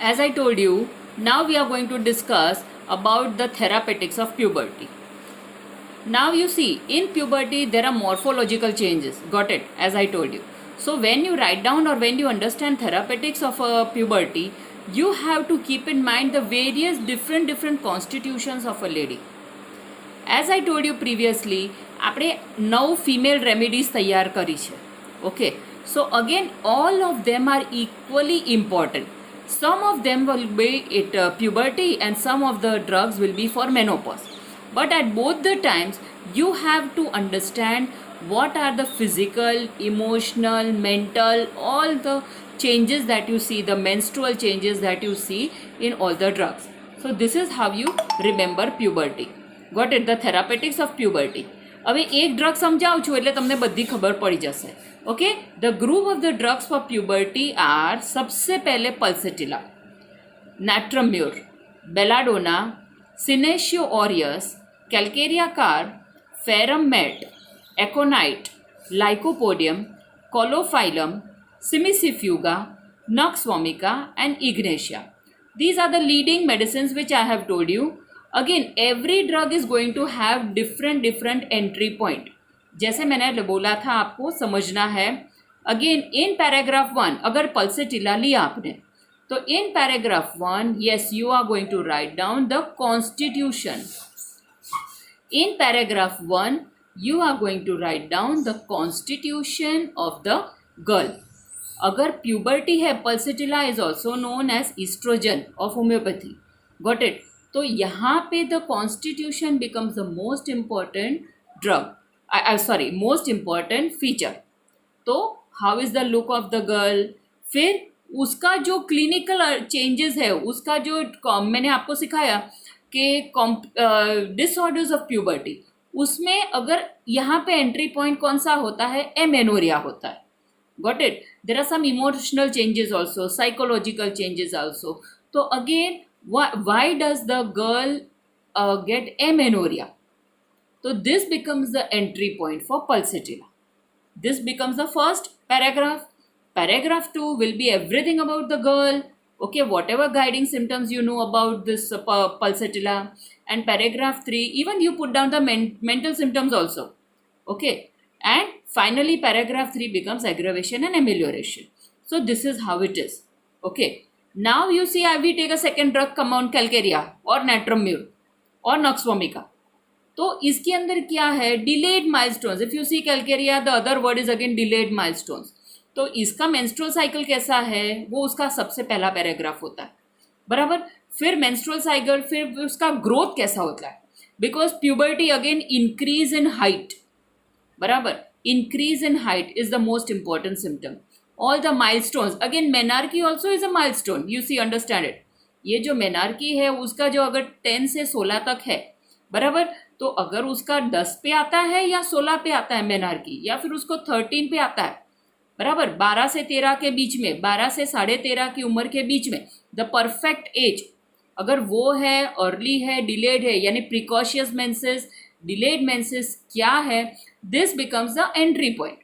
As I told you, now we are going to discuss about the therapeutics of puberty. Now you see, in puberty there are morphological changes. Got it? As I told you. So when you write down or when you understand therapeutics of puberty, you have to keep in mind the various different constitutions of a lady. As I told you previously, આપણે 9 female remedies તૈયાર કરી છે. Okay. So again, all of them are equally important. Some of them will be at puberty and some of the drugs will be for menopause. But at both the times, you have to understand what are the physical, emotional, mental, all the changes that you see, the menstrual changes that you see in all the drugs. So this is how you remember puberty. Got it? The therapeutics of puberty. હવે એક drug સમજાવું છું એટલે તમને બધી ખબર પડી જશે. Okay, the group of the drugs for puberty are सबसे पहले pulsatilla, natrum mur, belladonna, senecio aureus, calcarea carb, ferrum met, aconite, lycopodium, caulophyllum, cimicifuga, nux vomica and ignatia. These are the leading medicines which I have told you. Again, every drug is going to have different entry point. जैसे मैंने बोला था आपको समझना है. Again in paragraph 1 अगर pulsatilla लिया आपने तो in paragraph 1 yes you are going to write down the constitution. In paragraph 1 you are going to write down the constitution of the girl. अगर प्यूबर्टी है, pulsatilla is also known as estrogen of homeopathy. Got it? तो यहाँ पे the constitution becomes the most important drug, most important feature. तो how is the look of the girl, फिर उसका जो clinical changes है, उसका जो मैंने आपको सिखाया कि डिसऑर्डर्स ऑफ प्यूबर्टी, उसमें अगर यहाँ पे एंट्री पॉइंट कौन सा होता है, एमेनोरिया होता है. Got it? There are some emotional changes also, psychological changes also. तो again why does the girl get amenorrhea? So this becomes the entry point for pulsatilla. This becomes the first paragraph. Paragraph 2 will be everything about the girl. Okay, whatever guiding symptoms you know about this pulsatilla. And paragraph 3, even you put down the mental symptoms also. Okay, and finally paragraph 3 becomes aggravation and amelioration. So this is how it is. Okay. Now you see, we take a second drug compound, calcaria or natromure or nux vomica. तो इसके अंदर क्या है, delayed milestones. If you see calcarea, the other word is again delayed milestones. तो इसका menstrual cycle कैसा है, वो उसका सबसे पहला पैराग्राफ होता है. बराबर. फिर मेंस्ट्रुअल साइकिल, फिर उसका ग्रोथ कैसा होता है, because puberty again increase in height. बराबर. Increase in height is the most important symptom. All the milestones, again menarche also is a milestone, you see, understand it. ये जो menarche है उसका जो अगर 10 से 16 तक है, बराबर, तो अगर उसका 10 पे आता है या 16 पे आता है menarche, या फिर उसको 13 पे आता है, बराबर, 12 से 13 के बीच में, 12 से 13.5 की उम्र के बीच में, द परफेक्ट एज, अगर वो है, अर्ली है, डिलेड है, यानी प्रिकॉशियस मेंसेस, डिलेड मेंसेस क्या है, this becomes the entry point.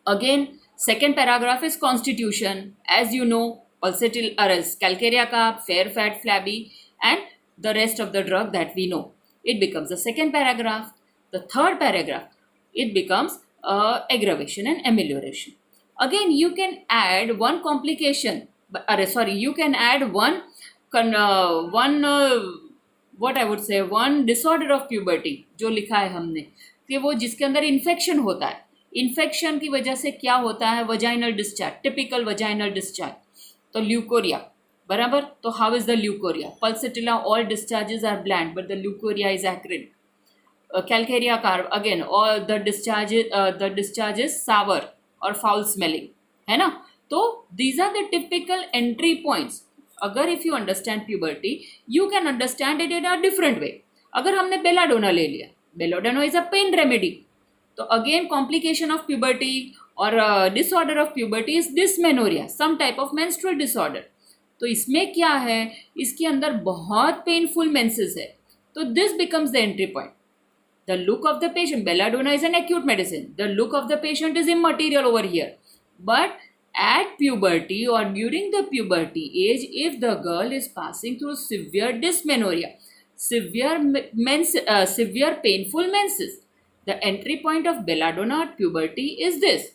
Again second paragraph is constitution. As you know, pulsatilla, calcaria carb, fair fat, flabby, and the rest of the drug that we know. It becomes the second paragraph. The third paragraph, it becomes aggravation and amelioration. Again, you can add one complication. You can add one what I would say, one disorder of puberty जो लिखा है हमने, कि वो जिसके अंदर infection होता है. इन्फेक्शन की वजह से क्या होता है, vaginal discharge, typical vaginal discharge. तो ल्यूकोरिया, बराबर. तो how is the leucorrhoea? Pulsatilla all discharges are bland but the leucorrhoea is acrid. Calcarea carb again all the discharges sour और फाउल स्मेलिंग, है ना. तो these are the typical entry points. अगर if you understand puberty, you can understand it in a different way. अगर हमने belladonna ले लिया, belladonna is a pain remedy. तो अगेन कॉम्प्लिकेशन ऑफ प्यूबर्टी और disorder of puberty is dysmenorrhoea, some type of menstrual disorder. तो इसमें क्या है, इसके अंदर बहुत पेनफुल मेंसेस है. तो this becomes the entry point. The look of the patient, belladonna is an acute medicine. The look of the patient is immaterial over here, but At puberty or during the puberty age, if the girl is passing through severe dysmenorrhea, severe painful menses, the entry point of belladonna at puberty is this.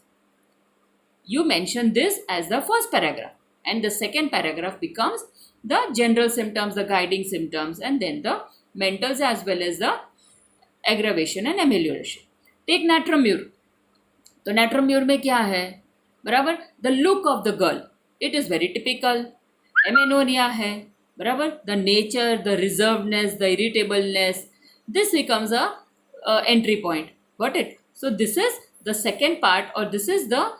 You mention this as the first paragraph, and the second paragraph becomes the general symptoms, the guiding symptoms, and then the mentals as well as the aggravation and amelioration. Take natromure. तो natromure में क्या है? बराबर, the look of the girl, it is very typical. Amenorrhea है, बराबर, the nature, the reservedness, the irritableness, this becomes a entry point. Got it? So this is the second part, or this is the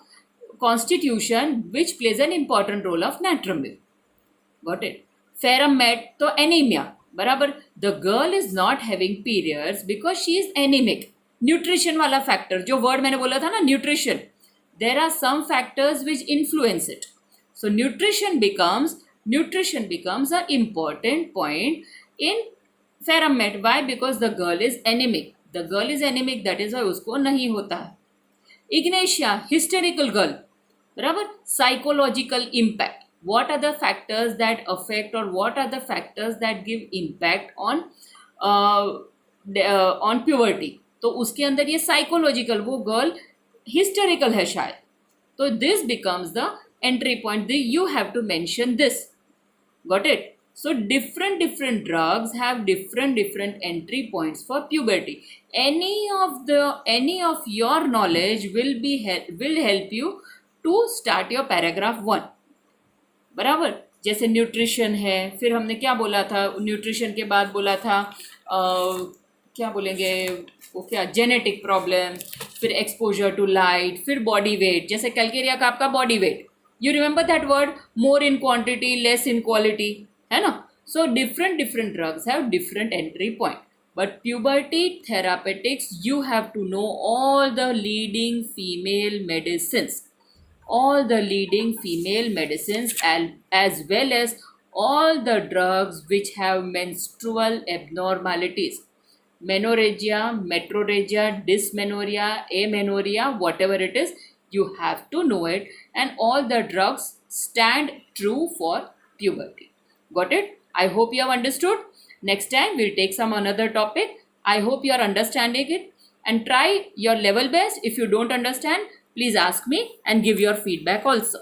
constitution which plays an important role of natromure. Got it? Ferrum met तो anemia, बराबर, the girl is not having periods because she is anemic. Nutrition वाला factor, जो word मैंने बोला था ना, nutrition, there are some factors which influence it. So nutrition becomes a important point in ferrum met. Why? Because the girl is anemic. The girl is anemic, that is why उसको नहीं होता है. Ignatia, hysterical girl, बराबर, psychological impact. What are the factors that affect, or what are the factors that give impact on puberty? तो उसके अंदर ये psychological, वो गर्ल हिस्टेरिकल है शायद, तो this becomes the entry point. You have to mention this. Got it? So different drugs have different entry points for puberty. Any of your knowledge will help you to start your paragraph 1. बराबर, जैसे nutrition है, फिर हमने क्या बोला था, nutrition के बाद बोला था क्या बोलेंगे वो, क्या, जेनेटिक प्रॉब्लम, फिर एक्सपोजर टू लाइट, फिर बॉडी वेट. जैसे कैल्केरिया का आपका body weight, you remember that word, more in quantity less in quality, है ना. So different drugs have different entry point. But puberty therapeutics, you have to know all the leading female medicines as well as all the drugs which have menstrual abnormalities. Menorrhagia, metrorrhagia, dysmenorrhea, amenorrhea, whatever it is, you have to know it, and all the drugs stand true for puberty. Got it? I hope you have understood. Next time we'll take some another topic. I hope you are understanding it, and try your level best. If you don't understand, please ask me and give your feedback also.